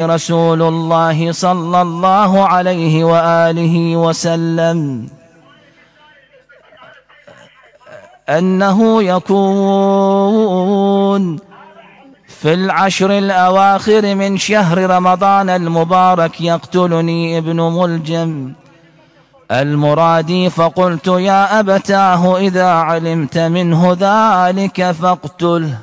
رسول الله صلى الله عليه وآله وسلم أنه يكون في العشر الأواخر من شهر رمضان المبارك يقتلني ابن ملجم المرادي، فقلت يا أبتاه إذا علمت منه ذلك فاقتله.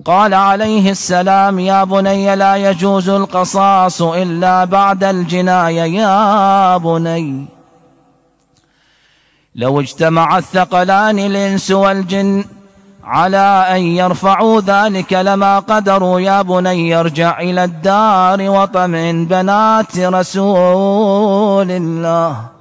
قال عليه السلام: يا بني لا يجوز القصاص إلا بعد الجناية. يا بني لو اجتمع الثقلان الإنس والجن على أن يرفعوا ذلك لما قدروا. يا بني ارجع إلى الدار وطمئن بنات رسول الله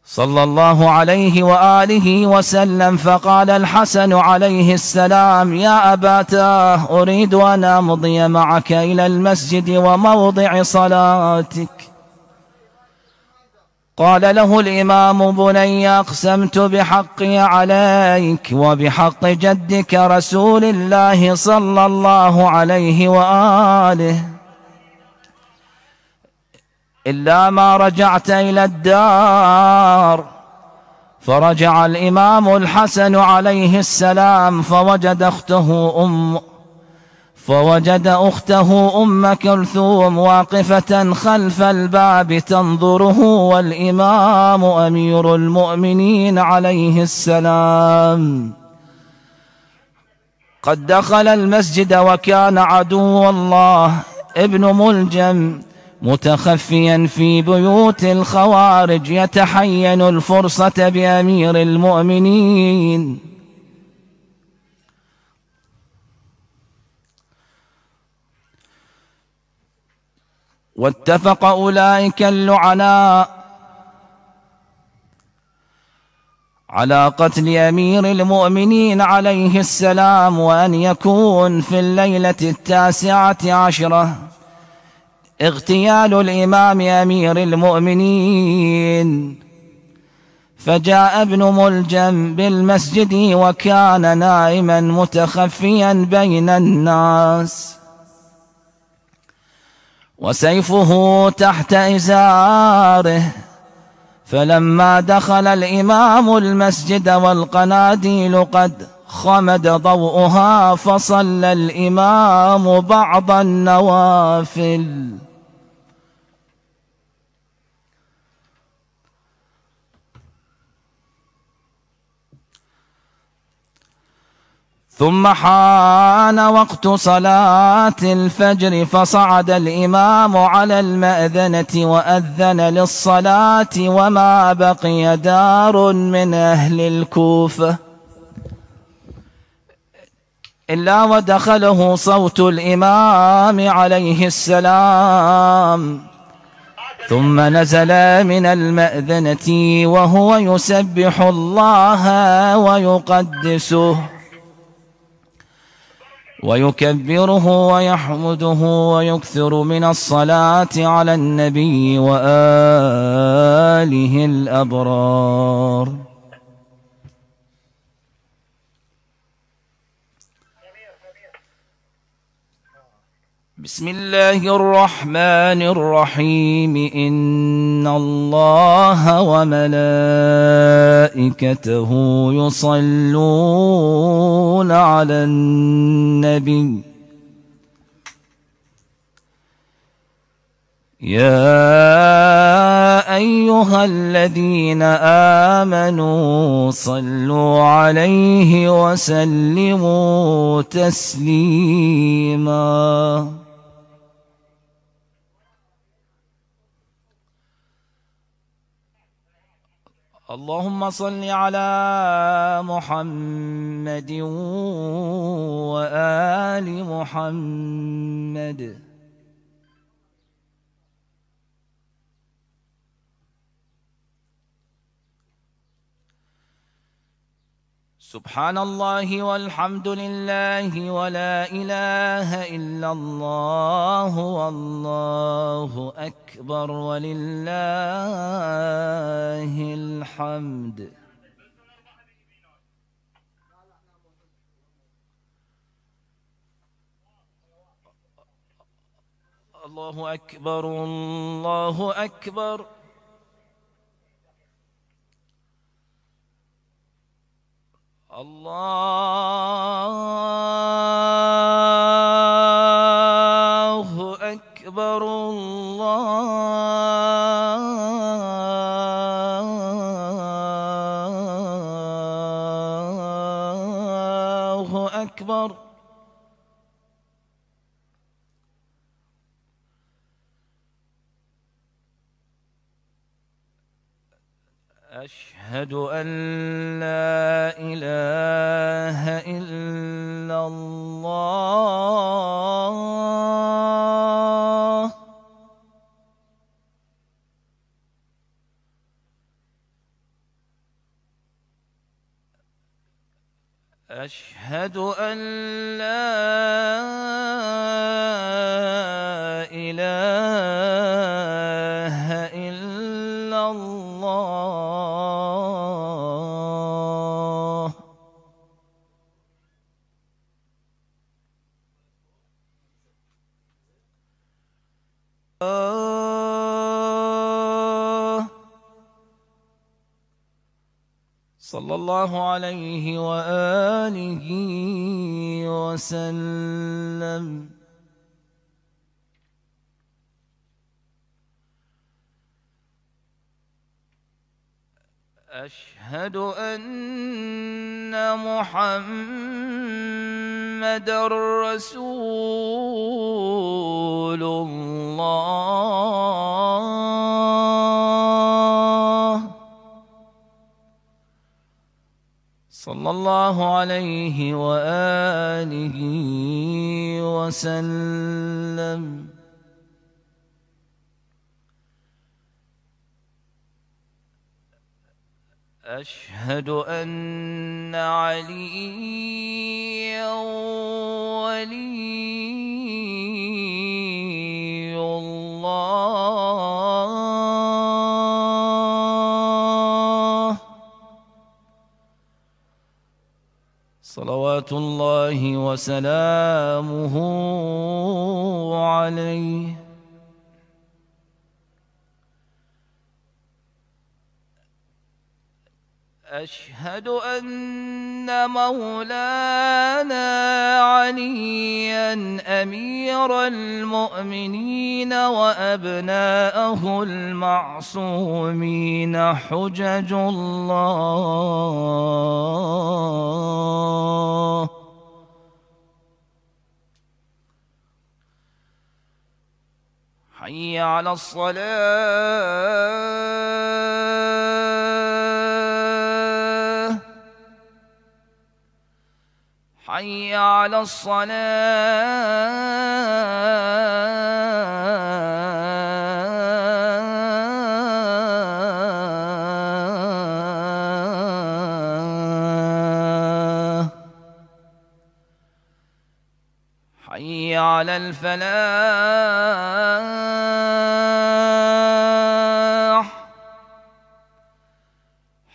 صلى الله عليه وآله وسلم. فقال الحسن عليه السلام: يا أبتاه أريد أن أمضي معك إلى المسجد وموضع صلاتك. قال له الإمام: بني أقسمت بحقي عليك وبحق جدك رسول الله صلى الله عليه وآله إلا ما رجعت إلى الدار. فرجع الإمام الحسن عليه السلام فوجد أخته أم كلثوم واقفة خلف الباب تنظره، والإمام أمير المؤمنين عليه السلام قد دخل المسجد، وكان عدو الله ابن ملجم متخفيا في بيوت الخوارج يتحين الفرصة بأمير المؤمنين. واتفق أولئك اللعناء على قتل أمير المؤمنين عليه السلام، وأن يكون في الليلة 19 اغتيال الإمام أمير المؤمنين. فجاء ابن ملجم بالمسجد وكان نائما متخفيا بين الناس وسيفه تحت إزاره. فلما دخل الإمام المسجد والقناديل قد خمد ضوءها فصلى الإمام بعض النوافل. ثم حان وقت صلاة الفجر، فصعد الإمام على المأذنة وأذن للصلاة، وما بقي دار من أهل الكوفة إلا ودخله صوت الإمام عليه السلام، ثم نزل من المأذنة وهو يسبح الله ويقدسه ويكبره ويحمده ويكثر من الصلاة على النبي وآله الأبرار. بسم الله الرحمن الرحيم. إن الله وملائكته يصلون على النبي يا أيها الذين آمنوا صلوا عليه وسلموا تسليما. اللهم صل على محمد وآل محمد. سبحان الله والحمد لله ولا إله إلا الله والله أكبر ولله الحمد. الله أكبر الله أكبر. الله أكبر الله أكبر. أشهد أن لا إله إلا الله. أشهد أن لا إله إلا الله. صلى الله عليه وآله وسلم. أشهد أن محمدًا رسول الله. صلى الله عليه وآله وسلم. أشهد أن عليا ولي الله. صلوات الله وسلامه عليه. أشهد أن مولانا عليا أمير المؤمنين وأبناءه المعصومين حجج الله. حي على الصلاة. حي على الصلاة. حي على الفلاح.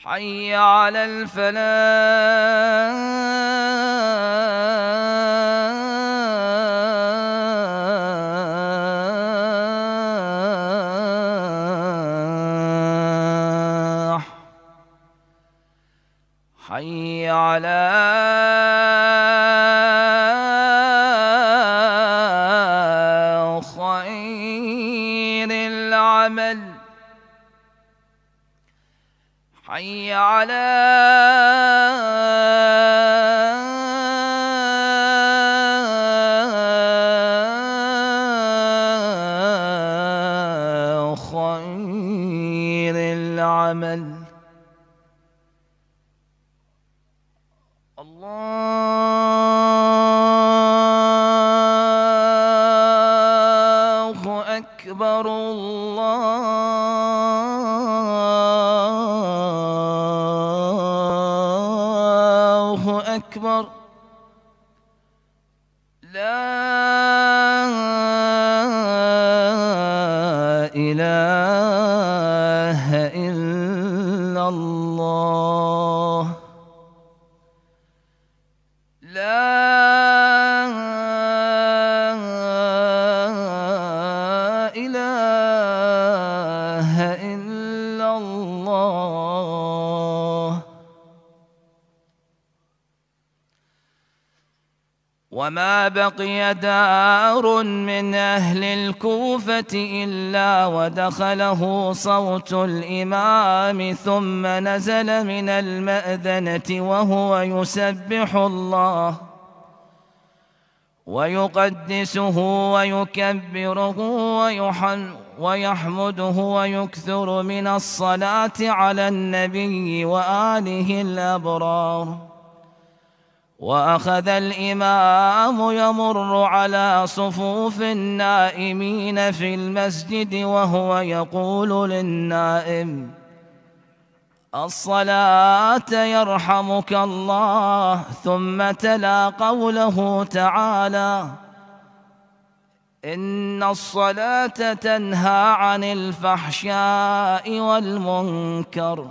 حي على الفلاح. حي على خير العمل. حي على خير العمل. الله أكبر الله أكبر. لا إله إلا الله. لا وما بقي دار من أهل الكوفة إلا ودخله صوت الإمام ثم نزل من المأذنة وهو يسبح الله ويقدسه ويكبره ويحمده ويكثر من الصلاة على النبي وآله الأبرار. وأخذ الإمام يمر على صفوف النائمين في المسجد وهو يقول للنائم: الصلاة يرحمك الله، ثم تلا قوله تعالى: إن الصلاة تنهى عن الفحشاء والمنكر،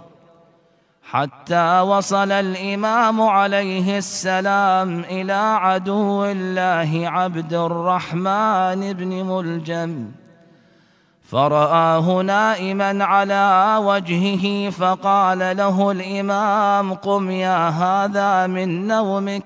حتى وصل الإمام عليه السلام إلى عدو الله عبد الرحمن بن ملجم، فرآه نائما على وجهه، فقال له الإمام: قم يا هذا من نومك،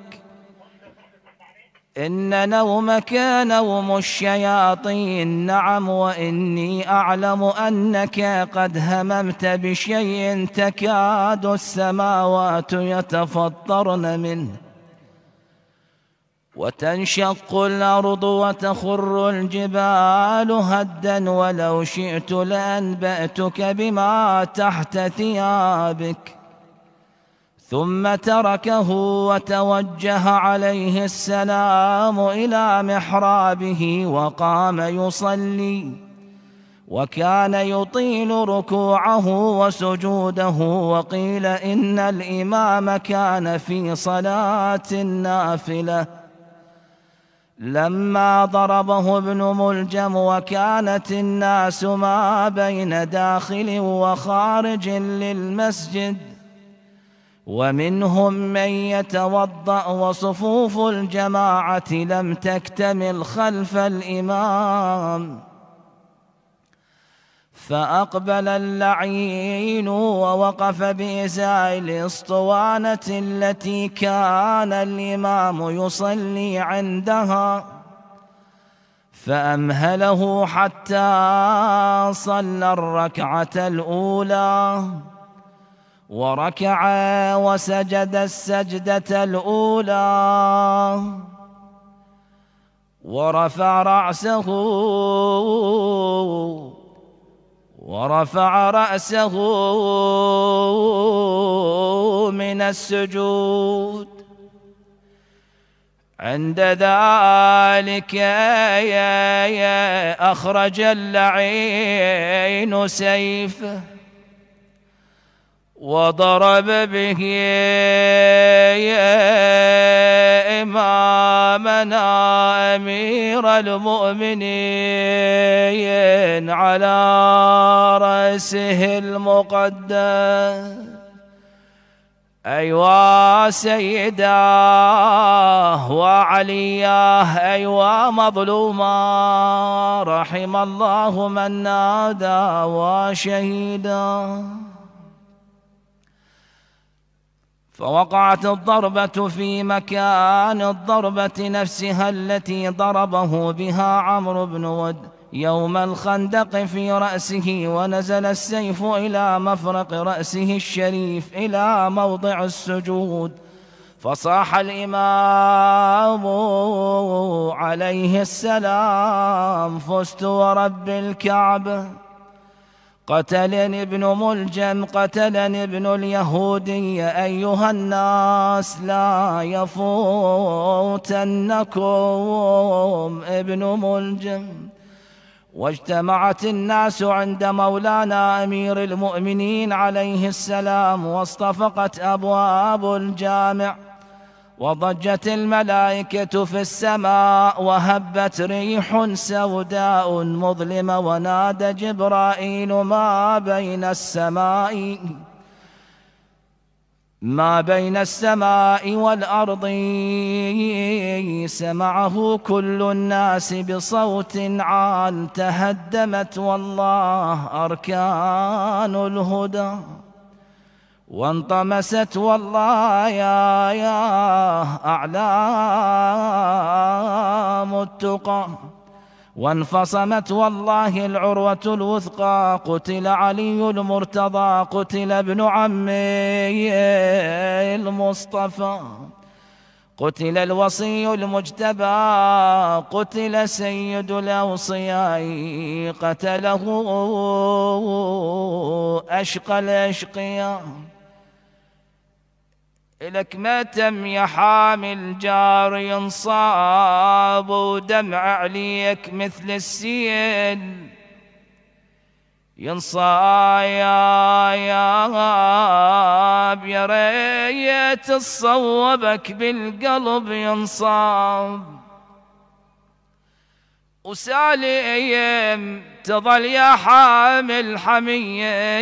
إن نومك نوم الشياطين. نعم، وإني أعلم أنك قد هممت بشيء تكاد السماوات يتفطرن منه وتنشق الأرض وتخر الجبال هدا، ولو شئت لأنبأتك بما تحت ثيابك. ثم تركه وتوجه عليه السلام إلى محرابه وقام يصلي، وكان يطيل ركوعه وسجوده. وقيل إن الإمام كان في صلاة نافلة لما ضربه ابن ملجم، وكانت الناس ما بين داخل وخارج للمسجد، ومنهم من يتوضأ، وصفوف الجماعة لم تكتمل خلف الإمام. فأقبل اللعين ووقف بإزاء الإسطوانة التي كان الإمام يصلي عندها، فأمهله حتى صلى الركعة الأولى، وركع وسجد السجدة الأولى، ورفع رأسه من السجود. عند ذلك أخرج اللعين سيفه وضرب به إمامنا أمير المؤمنين على رأسه المقدس. أيوا سيداه وعلياه، أيوا مظلوما، رحم الله من نادى وشهيدا. فوقعت الضربة في مكان الضربة نفسها التي ضربه بها عمرو بن ود يوم الخندق في رأسه، ونزل السيف إلى مفرق رأسه الشريف إلى موضع السجود، فصاح الإمام عليه السلام: فزت ورب الكعبة، قتلني ابن ملجم، قتلني ابن اليهودي. أيها الناس لا يفوتنكم ابن ملجم. واجتمعت الناس عند مولانا أمير المؤمنين عليه السلام، واصطفقت أبواب الجامع، وضجت الملائكة في السماء، وهبت ريح سوداء مظلمة، ونادى جبرائيل ما بين السماء والأرض، سمعه كل الناس بصوت عال: تهدمت والله أركان الهدى، وانطمست والله يا أعلام التقى، وانفصمت والله العروة الوثقى. قتل علي المرتضى، قتل ابن عمي المصطفى، قتل الوصي المجتبى، قتل سيد الأوصياء، قتله أشقى الأشقياء. إلك ما تم يا حامل جار ينصاب، ودمع عليك مثل السيل ينصايب. يا ريت تصوبك بالقلب ينصاب، وسالم تظل يا حامل حمية.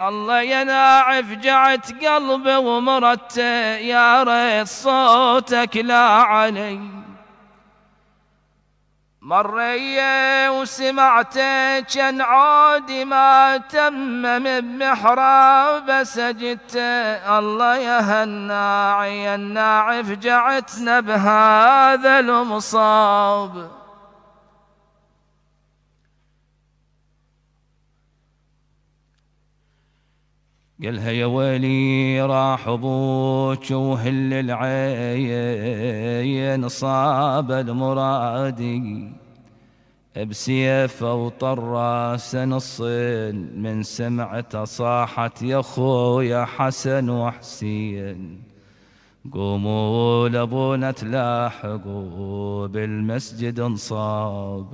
الله يناعف جعت قلبي ومرت، يا ريت صوتك لا علي. مرية وسمعت كان عودي ما تمم بمحراب سجدت. الله يا هالناعي الناعف جعتنا بهذا المصاب. قالها يا ويلي راح ابوك وهل العين، صاب المرادي بسيف وطراس نصين، من سمعته صاحت يا خويا حسن وحسين، قوموا لابونا تلاحقوا بالمسجد انصاب.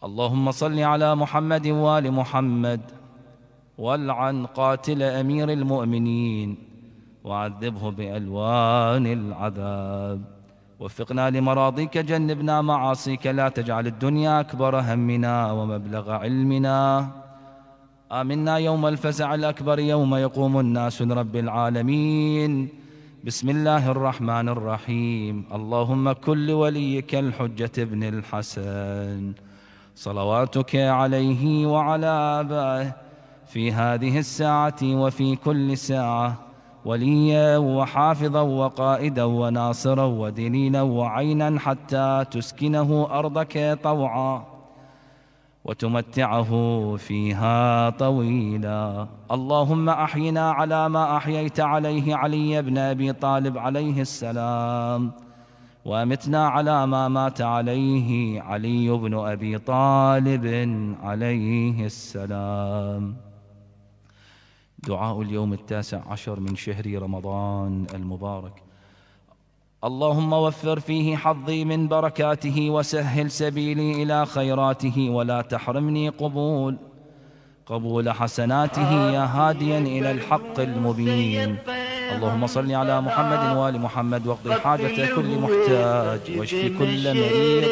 اللهم صل على محمد وآل محمد، والعن قاتل أمير المؤمنين، وعذبه بألوان العذاب. وفقنا لمراضيك، جنبنا معاصيك، لا تجعل الدنيا أكبر همنا ومبلغ علمنا. آمنا يوم الفزع الأكبر، يوم يقوم الناس لرب العالمين. بسم الله الرحمن الرحيم. اللهم كن لوليك الحجة ابن الحسن صلواتك عليه وعلى آبائه في هذه الساعة وفي كل ساعة، وليا وحافظا وقائدا وناصرا ودليلا وعينا، حتى تسكنه أرضك طوعا وتمتعه فيها طويلا. اللهم أحينا على ما أحييت عليه علي بن أبي طالب عليه السلام، وأمتنا على ما مات عليه علي بن أبي طالب عليه السلام. دعاء اليوم 19 من شهر رمضان المبارك. اللهم وفر فيه حظي من بركاته، وسهل سبيلي إلى خيراته، ولا تحرمني قبول حسناته يا هاديا إلى الحق المبين. اللهم صل على محمد وآل محمد، واقض حاجة كل محتاج، واشف كل مريض،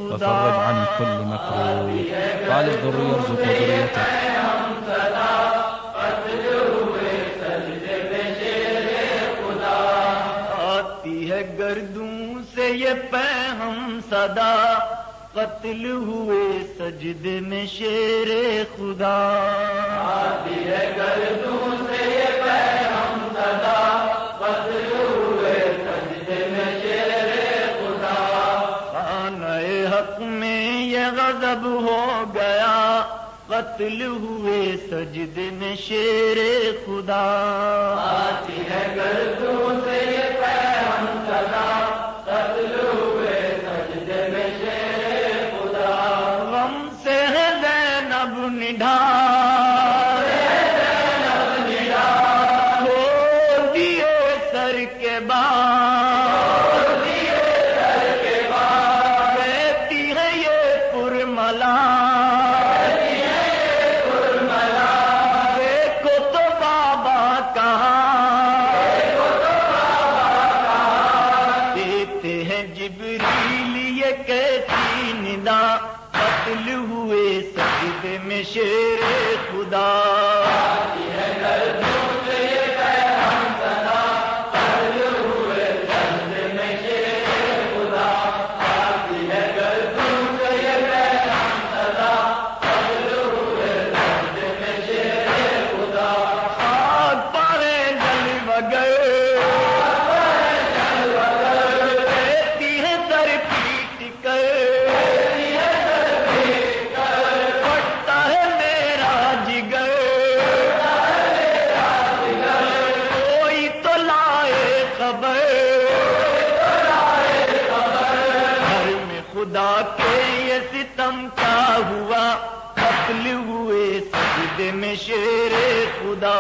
وفرج عن كل مكروه. قال الذري يرزق ذريته. गर्दों से ये पैगम सदा, कत्ल हुए सजदे में शेरे खुदा। आती है गर्दों से ये पैगम सदा, कत्ल हुए सजदे में शेरे खुदा। खाने हक में ये गजब हो गया, कत्ल हुए सजदे में शेरे खुदा। आती है गर्दों से ये पैगम सदा, कत्ल हुए सजदे में शेरे खुदा। गम से है ज़ैनब निढार, छोड़ दिए सर के बाल, रहती है ये पुरमला। देखो तो बाबा कहाँ, देते हैं जिब्रील ये कैसी निदा, कत्ल हुए सजदे में शेरे खुदा। खुदा के ये सितम क्या हुआ, कत्ल हुए सजदे में शेरे खुदा।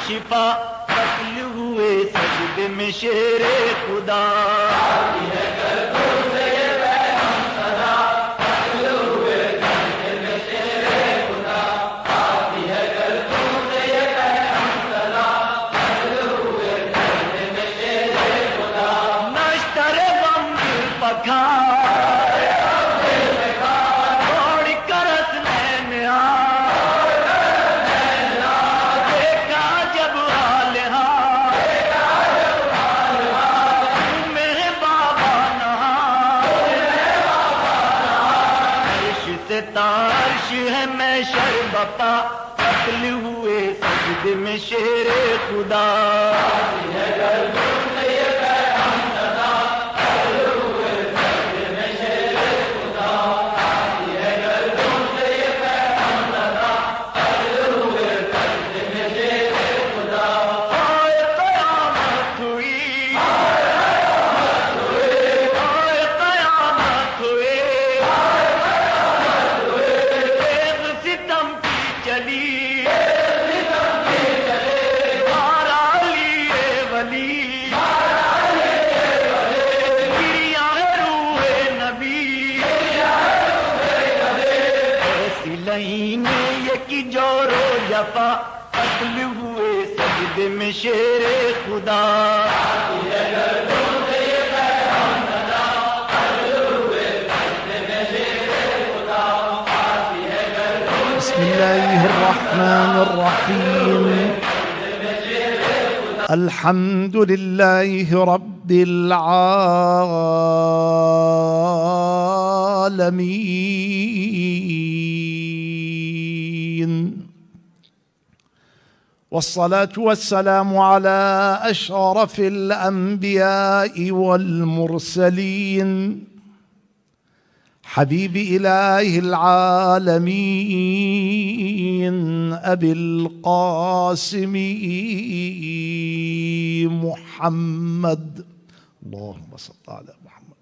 शिफा कत्ल हुए सजदे में शेरे खुदा। नश्तरे गम दिल पखा थोड़ी करस नैन तार्श है मैं शरबता, कत्ल हुए सजदे में शेरे खुदा। जोरो जफा कत्ल हुए सजदे में शेरे खुदा। बिस्मिल्लाहिर्रहमानिर्रहीम। अल्हम्दुलिल्लाहि रब्बिल आलमीन, والصلاة والسلام على أشرف الأنبياء والمرسلين حبيب إله العالمين أبي القاسم محمد، اللهم صل على محمد،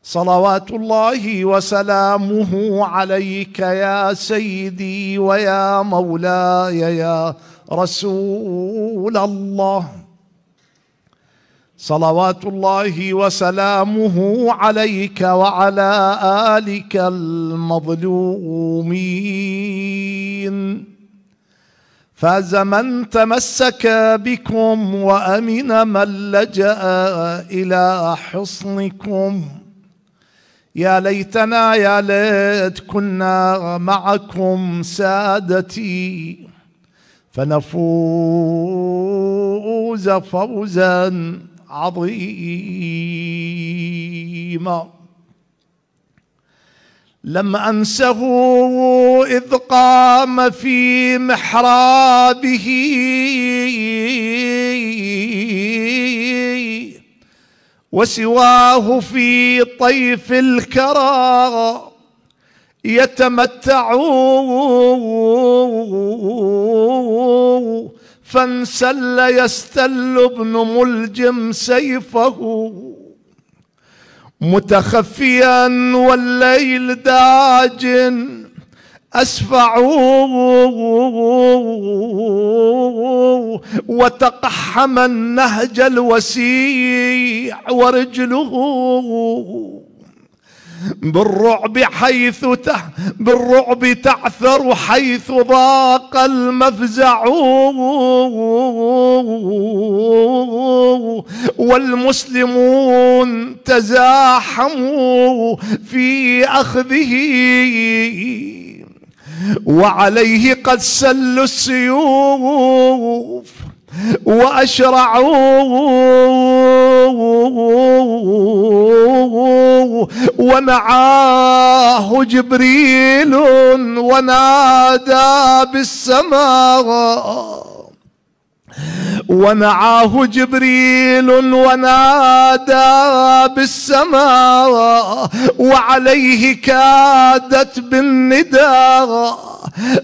صلوات الله وسلامه عليك يا سيدي ويا مولاي يا رسول الله. صلوات الله وسلامه عليك وعلى آلك المظلومين. فاز من تمسك بكم وأمن من لجأ إلى حصنكم. يا ليتنا يا ليت كنا معكم سادتي، فنفوز فوزا عظيما. لم أنسه إذ قام في محرابه وسواه في طيف الكرى يتمتع، فانسل يستل ابن ملجم سيفه متخفيا والليل داج أسفع، وتقحم النهج الوسيع ورجله بالرعب تعثر حيث ضاق المفزع، والمسلمون تزاحموا في أخذه. وعليه قد سلوا السيوف وأشرعوا ونعاه جبريل ونادى بالسماء ونعاه جبريل ونادى بالسماء وعليه كادت بالنداء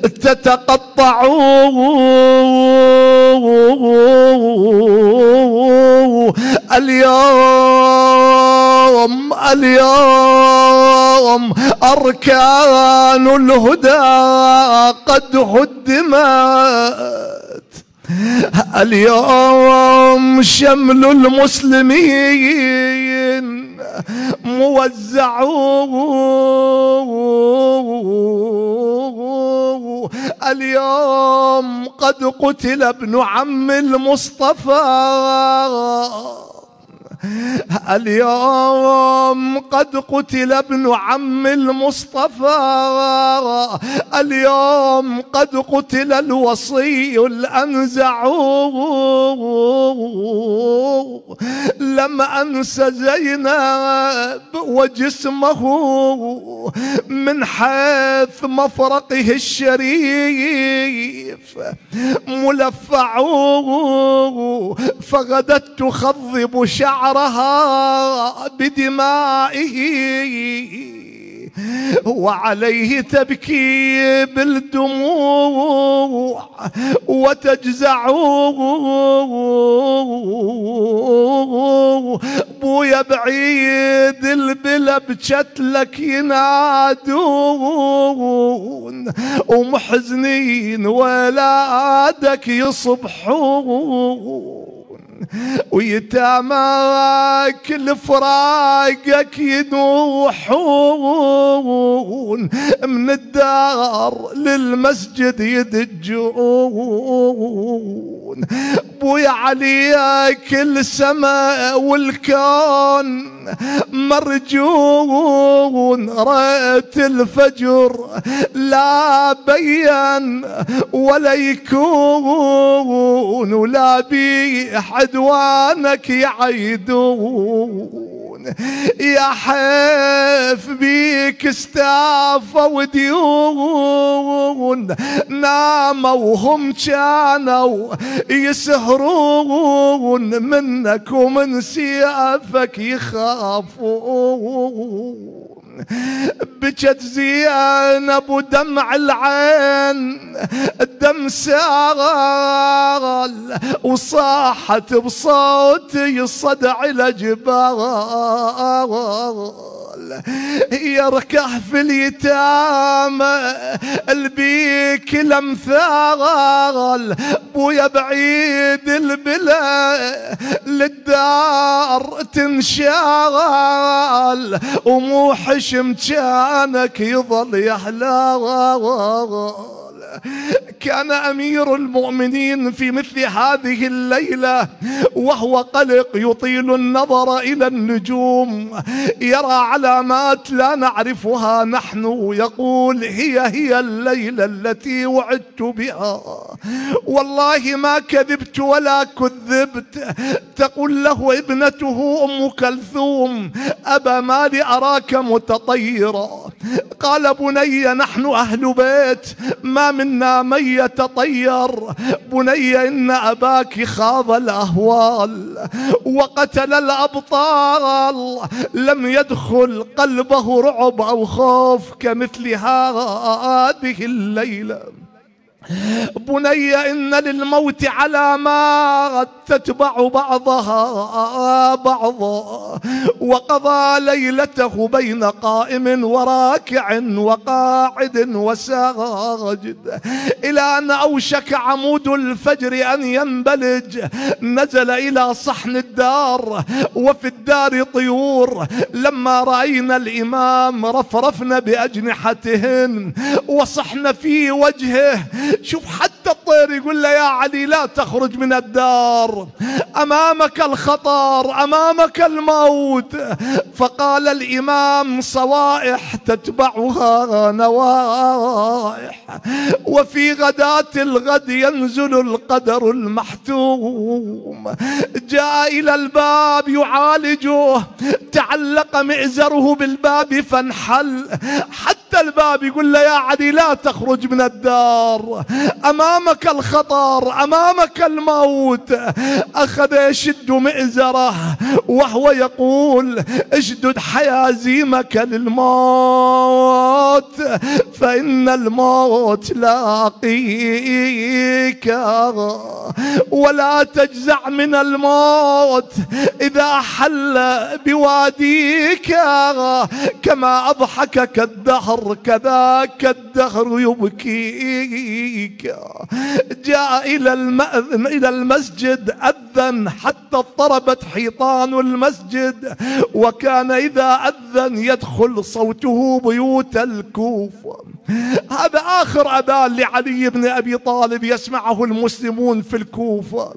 تتقطع اليوم أركان الهدى قد هدمت اليوم شمل المسلمين موزعون اليوم قد قتل ابن عم المصطفى اليوم قد قتل ابن عم المصطفى اليوم قد قتل الوصي الأنزع لم أنس زينب وجسمه من حيث مفرقه الشريف ملفع فغدت تخضب شعرها بدمائه وعليه تبكي بالدموع وتجزع بويا بعيد البلا بشتلك ينادون ومحزنين ولادك يصبحون ويتاماك لفراقك ينوحون من الدار للمسجد يدجون بويا عليك السماء والكون مرجون رأت الفجر لا بين ولا يكون ولا بي عدوانك يعيدون يا حيف بيك استافوا وديون ناموا وهم كانوا يسهرون منك ومن سيافك يخافون بجت زينب ودمع العين الدم سال وصاحت بصوت الصدع الجبال يركح في اليتامى البيك الامثال بويا بعيد البلا للدار تنشال وموحش مكانك يظل يحلال. كان أمير المؤمنين في مثل هذه الليلة وهو قلق يطيل النظر إلى النجوم يرى علامات لا نعرفها نحن يقول هي الليلة التي وعدت بها والله ما كذبت ولا كذبت. تقول له ابنته أم كلثوم أبا ما لي أراك متطيرا؟ قال بني نحن أهل بيت ما منا من يتطير. بني إن أباك خاض الأهوال وقتل الأبطال لم يدخل قلبه رعب أو خوف كمثل هذه الليلة. بني إن للموت علامات تتبع بعضها بعضا وقضى ليلته بين قائم وراكع وقاعد وساجد إلى أن أوشك عمود الفجر أن ينبلج. نزل إلى صحن الدار وفي الدار طيور لما رأينا الإمام رفرفن بأجنحتهن وصحن في وجهه. شوف حتى الطير يقول له يا علي لا تخرج من الدار، أمامك الخطر، أمامك الموت. فقال الإمام صوائح تتبعها نوائح، وفي غداة الغد ينزل القدر المحتوم. جاء إلى الباب يعالجه، تعلق مئزره بالباب فانحل، حتى الباب يقول له يا علي لا تخرج من الدار، أمامك الخطر، أمامك الموت. أخذ يشد مئزره وهو يقول اشدد حيازيمك للموت، فإن الموت لاقيك، ولا تجزع من الموت إذا حل بواديك، كما أضحكك الدهر كذاك الدهر يبكيك. جاء إلى المسجد أذن حتى اضطربت حيطان المسجد، وكان إذا أذن يدخل صوته بيوت الكوفة. هذا آخر أذان لعلي بن أبي طالب يسمعه المسلمون في الكوفة.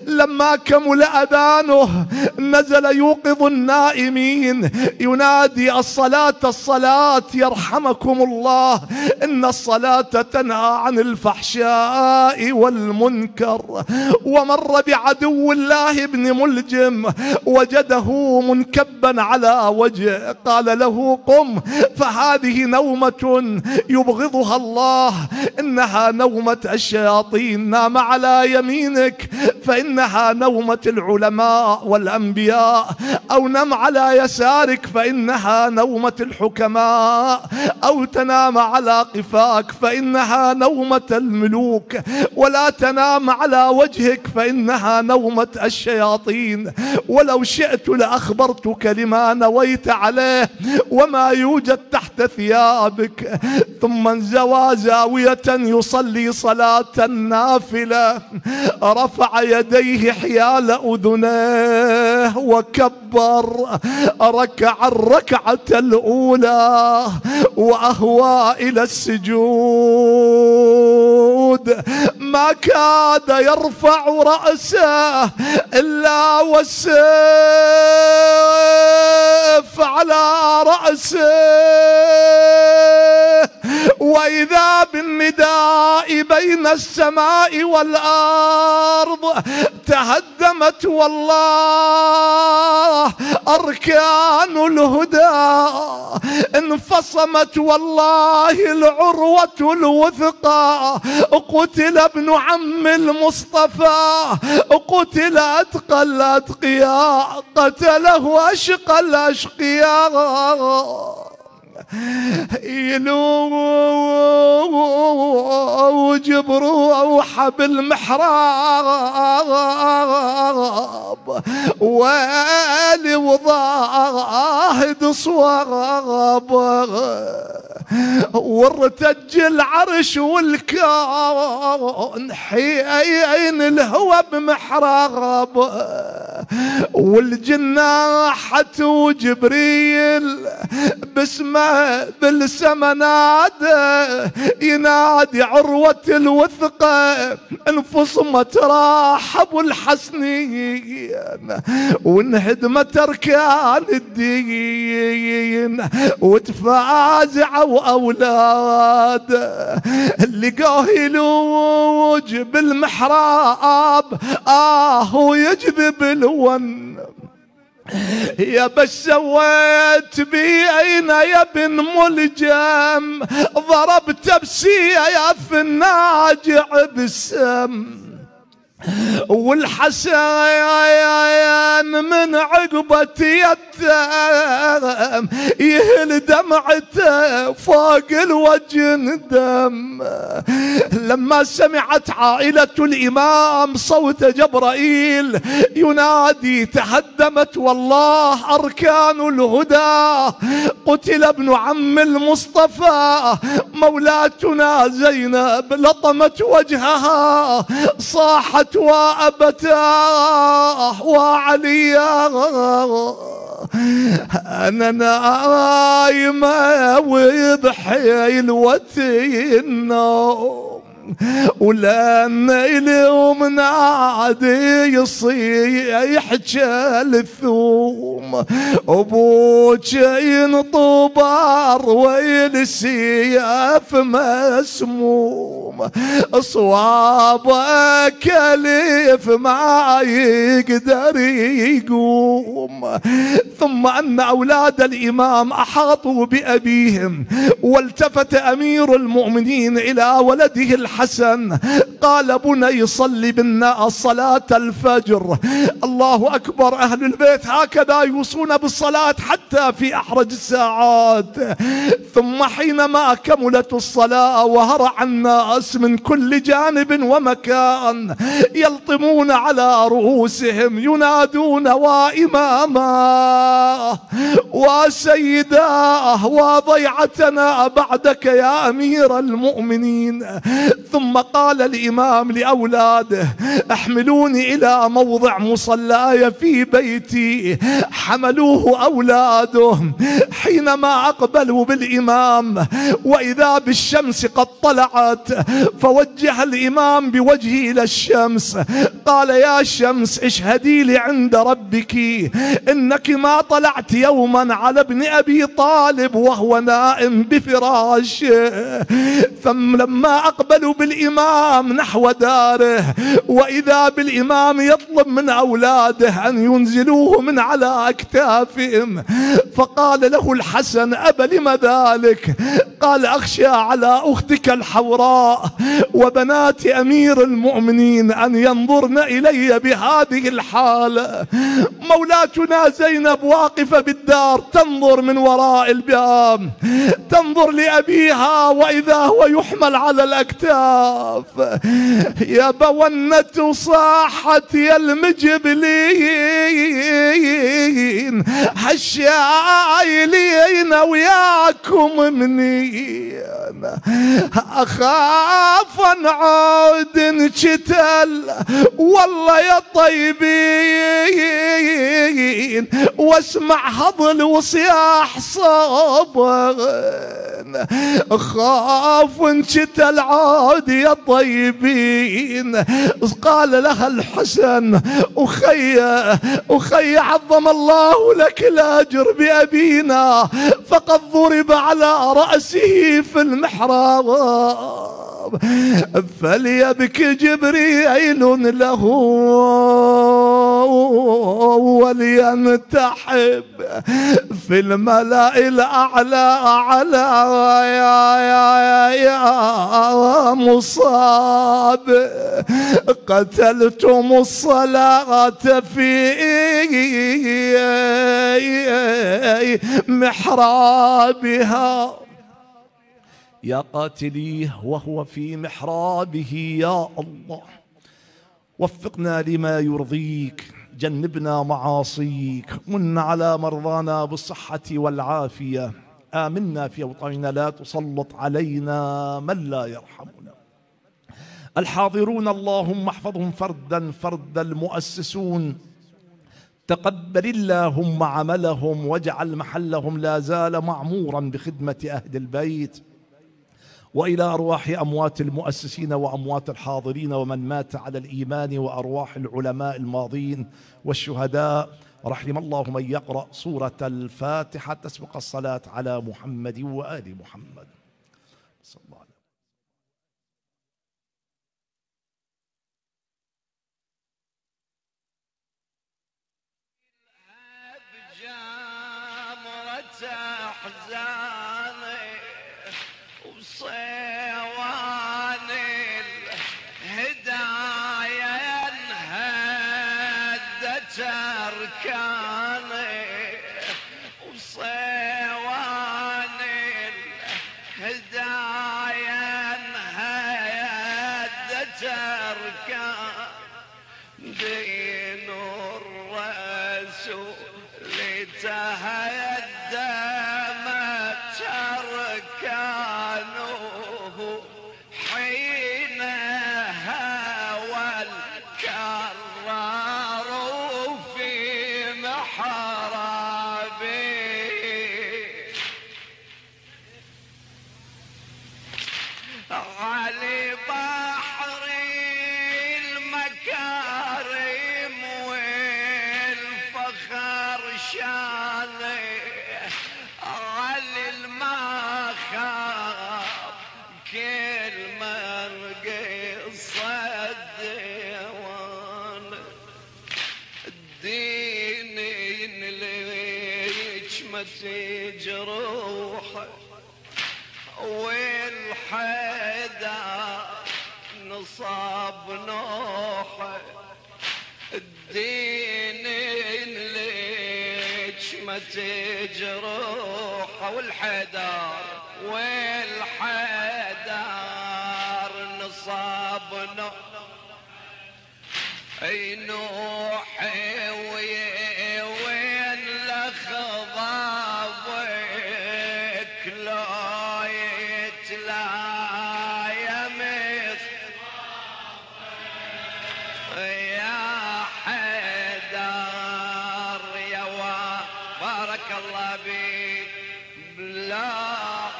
لما كمل أذانه نزل يوقظ النائمين، ينادي الصلاة الصلاة يرحمكم الله، إن الصلاة تنهى عن الفحشاء والمنكر. ومر بعدو الله بن ملجم وجده منكبا على وجهه، قال له قم، فهذه نومة يبغضها الله، إنها نومة الشياطين، نام على يمينك فإنها نومة العلماء والأنبياء، أو نم على يسارك فإنها نومة الحكماء، أو تنام على قفاك فإنها نومة الملوك، ولا تنام على وجهك فإنها نومة الشياطين. ولو شئت لأخبرتك لما نويت عليه وما يوجد تحت ثيابك. ثم انزوى زاوية يصلي صلاة النافلة، رفع يديه حيال أذنيه وكبر، ركع الركعة الأولى وأهوى إلى السجود. ما كاد يرفع رأسه إلا والسيف على رأسه، وإذا بالنداء بين السماء والأرض تهدمت والله أركان الهدى، انفصمت والله العروة الوثقى. قتل ابن عم المصطفى، قتل أتقى الأتقياء، قتله أشقى الأشقياء. يلوج بروحه بالمحراب، ويلي وضاهد صواب، وارتج العرش والكون حين الهوى بمحراب، والجناحة وجبريل باسمه بالسما نادى، ينادي عروة الوثقة، انفصمت راح ابو الحسنين، وانهدمت اركان الدين، وتفازعوا اولاد. لقاه يلوج بالمحراب ويجذب الون، يا بس سويت بي اين يا ابن ملجم، ضربت بسيف الناجع بالسم، والحسين من عقبة يتم يهل دمعته فوق الوجه ندم. لما سمعت عائلة الإمام صوت جبرائيل ينادي تهدمت والله أركان الهدى، قتل ابن عم المصطفى، مولاتنا زينب لطمت وجهها، صاحت وأبتاه وعلياه، أنا نايمة وبحيلوتي النوم، ولأن إلهم نادي يصيح الثوم أبوك ينطبر والسيف مسموم صوابك ألف ما يقدر يقوم. ثم أن أولاد الإمام أحاطوا بأبيهم، والتفت أمير المؤمنين إلى ولده الحسن قال بني صل بنا صلاة الفجر. الله أكبر، أهل البيت هكذا يوصون بالصلاة حتى في أحرج الساعات. ثم حينما كملت الصلاة وهرع الناس من كل جانب ومكان يلطمون على رؤوسهم ينادون وإماما وسيداه وضيعتنا بعدك يا أمير المؤمنين. ثم قال الإمام لأولاده احملوني إلى موضع مصلاي في بيتي. حملوه أولاده. حينما أقبلوا بالإمام وإذا بالشمس قد طلعت، فوجه الإمام بوجهه إلى الشمس قال يا شمس اشهدي لي عند ربك إنك ما طلعت يوما على ابن أبي طالب وهو نائم بفراشه. ثم لما أقبلوا بالإمام نحو داره وإذا بالإمام يطلب من أولاده أن ينزلوه من على أكتافهم، فقال له الحسن أبا لم ذلك؟ قال أخشى على أختك الحوراء وبنات أمير المؤمنين أن ينظرن إلي بهذه الحالة. مولاتنا زينب واقفة بالدار تنظر من وراء الباب، تنظر لأبيها وإذا هو يحمل على الأكتاف. يا بونة صاحت يا المجبلين هالشايلين وياكم منين، أخاف نعود نشتل والله يا طيبين واسمع هضل وصياح صبر. خاف انشتل عود يا طيبين. قال لها الحسن أخي عظم الله لك الأجر بأبينا فقد ضرب على رأسه في المحراب فليبك جبريل له ولينتحب في الملأ الأعلى على يا مصاب. قتلتم الصلاة في محرابها. يا قاتليه وهو في محرابه يا الله، وفقنا لما يرضيك، جنبنا معاصيك، من على مرضانا بالصحة والعافية، آمنا في أوطاننا، لا تسلط علينا من لا يرحمنا. الحاضرون اللهم احفظهم فردا فردا، المؤسسون تقبل اللهم عملهم واجعل محلهم لا زال معمورا بخدمة أهل البيت. وإلى أرواح أموات المؤسسين وأموات الحاضرين ومن مات على الإيمان وأرواح العلماء الماضين والشهداء، رحم الله من يقرأ سورة الفاتحة تسبق الصلاة على محمد وآل محمد صلى الله عليه وسلم. وصيوان الهدايا انهدت اركاني، وصيوان الهدايا انهدت اركاني، دين الرسول تهدمت اركانه حين هوى الكرار في محرابه. علي لجمتي جروحه والحيدر نصاب نوحه الدين لجمتي جروحه والحيدر نصاب نوحه اي نوحي وين لخضابك لا يتلا يمس يا حيدر يا بارك الله بيك بلا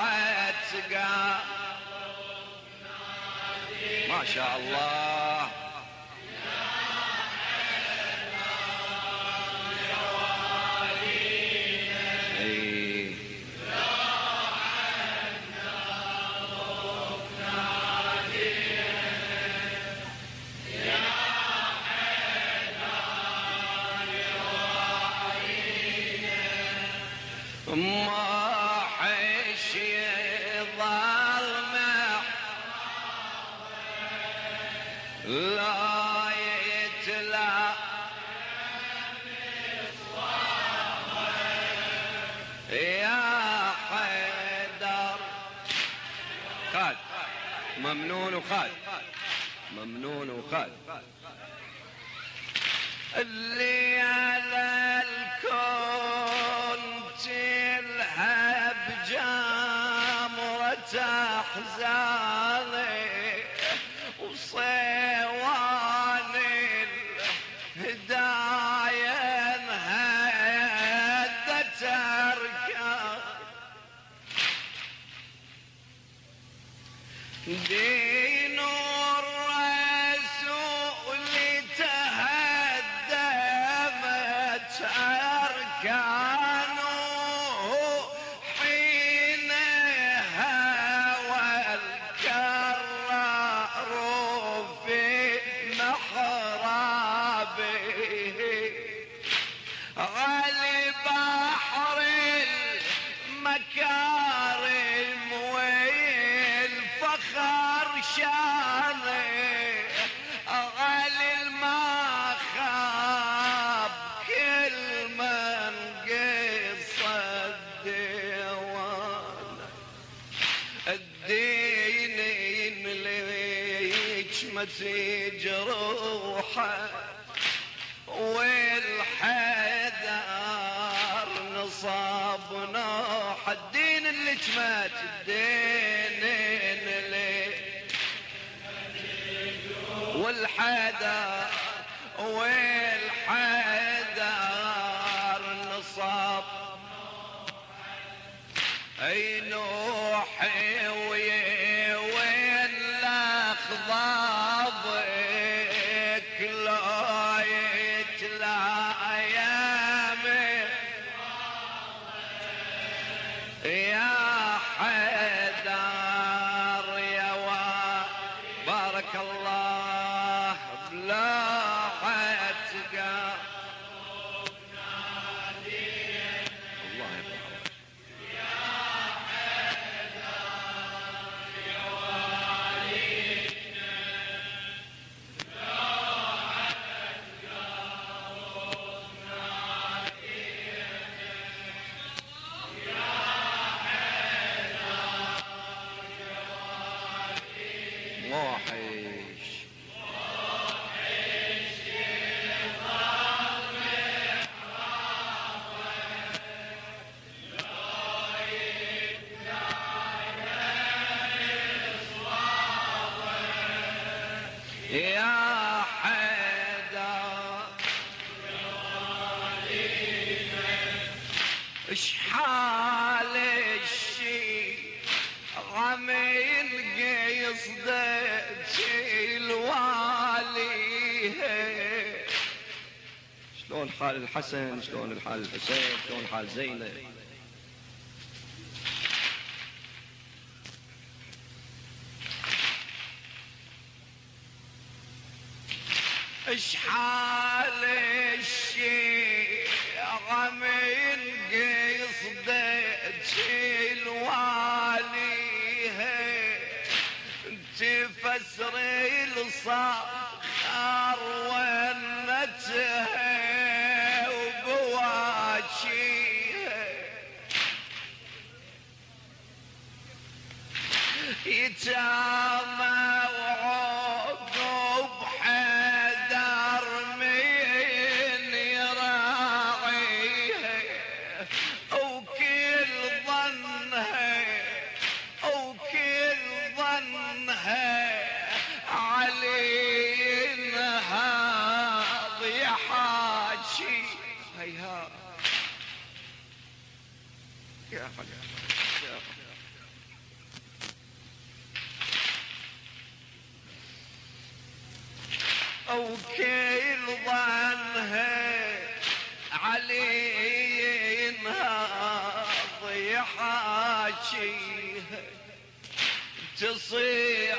عتقى ما شاء الله ما حش ظلمه لا يتلا يا حيدر خالد ممنون وخالد ممنون وخالد اللي على الكون تلهب جامرة أحزاني وصيوان الهدايا هدت أركان دين الرسول تهدمت أركانه حينها والكرار في محرابه على بحر المكارم والفخر شانه على المخاب كل من قصد ديوان الدين ليك متي جروحه والحيدر نصاب نوح الدين اللي جمت الدين اللي والحيدر نصاب اي نوحي وين الاخضابك لا يتلا ايامي يا حيدر يا بارك الله بلا عتقى الله يبارك يا حيدر يا والينا لا عتقى ركنا دينا يا حيدر يا والينا موحش يا حيدر اشحال الشي عم يلقى يصدق الوالي شلون حال الحسن شلون الحال الحسين شلون حال زينب اشحال الشي عم ينقص الواليها تفسر الصخر ونتها وبواشيها يتامى وعقب حدر من يراعيها وكل ظنها علينا ضيحاشي هيها يا حاجة أو كل ظنها علينا ضيحاشيها تصيح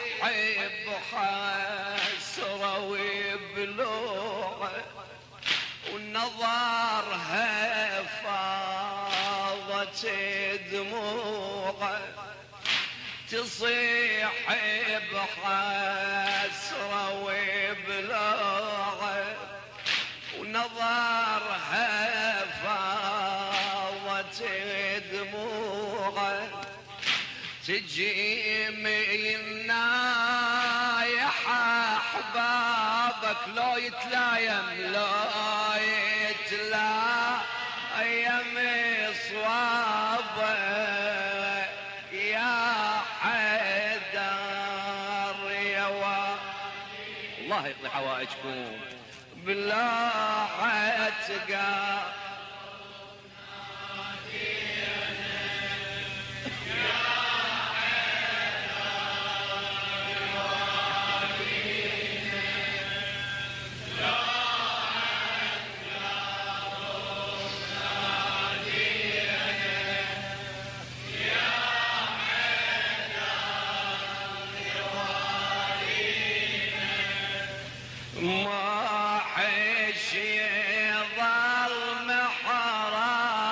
بحسرة وبلوعة ونظرها فاضت دموعه تصيح بحسرة وبلوعة ونظرها فاضت دموعه تجي منا يا احبابك لو يتلايم صوابه يا حيدر يا الله يقضي حوائجكم بلا عتقى ما حش يظل محرابك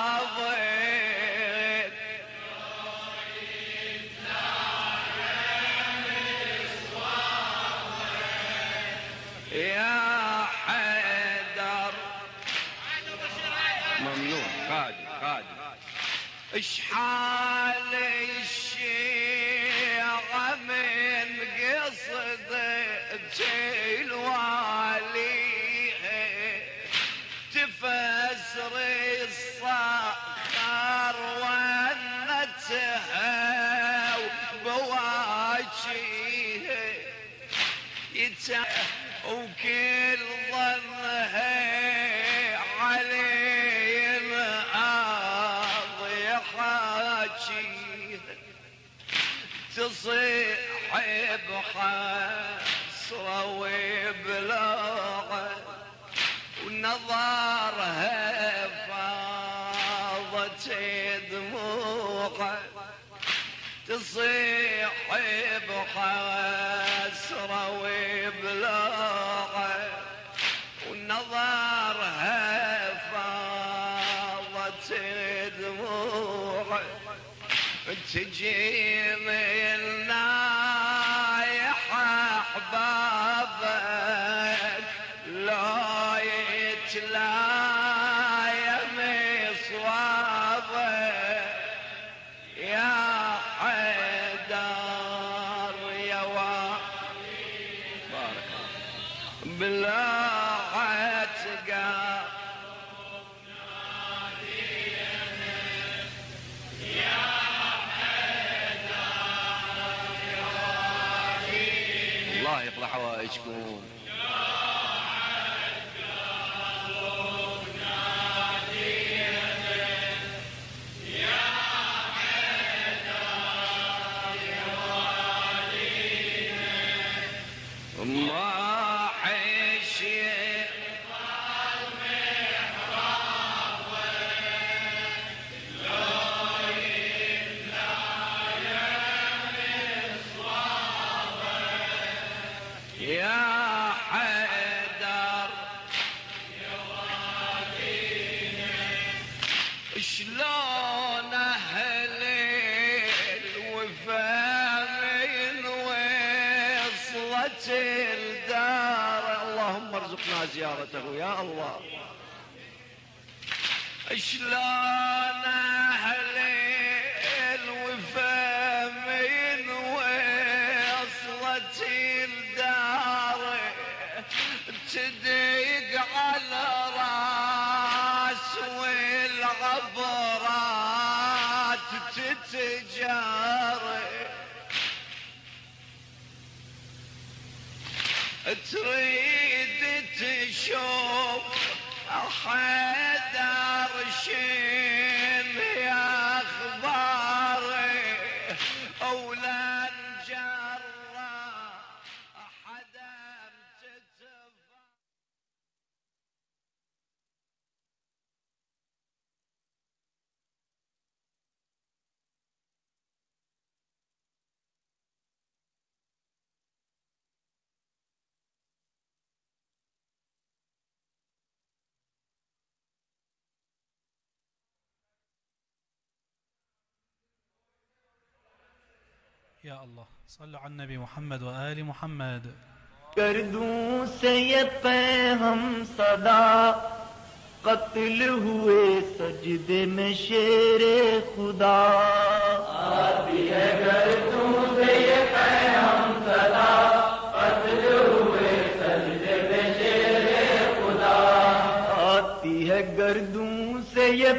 يا حيدر ممنوع خادم اشحال الشيعة من قصد الوالي تفسر الصخر ونتها وبواجيه وكل ظنها علينا ضيحاجيه تصيح بحسرة وبلاغة ونظرها فاضت دموعه تصيح بحسرة وبلاغة ونظرها فاضت دموعه تجي منا يا احبابك لا يتلايم صوابه يا حيدر يا بارك بلا عتقى الله يقضي حوائجكم ما حش يا حيدر شلون اهل ارزقنا زيارته يا الله. شلون اهل الوفا من وصلت الدار تدق على راس والعبرات تتجاري، تريد تشوف حيدر شم يا اخباري اولا نجرى حدا تتفا. يا الله صلوا على النبي محمد وآل محمد. कर दूं से ये पैगम सदा कत्ल हुए सजदे में शेरे खुदा। आती है कर दूं से ये पैगम सदा कत्ल हुए सजदे में शेरे खुदा। आती है गर्दूं से ये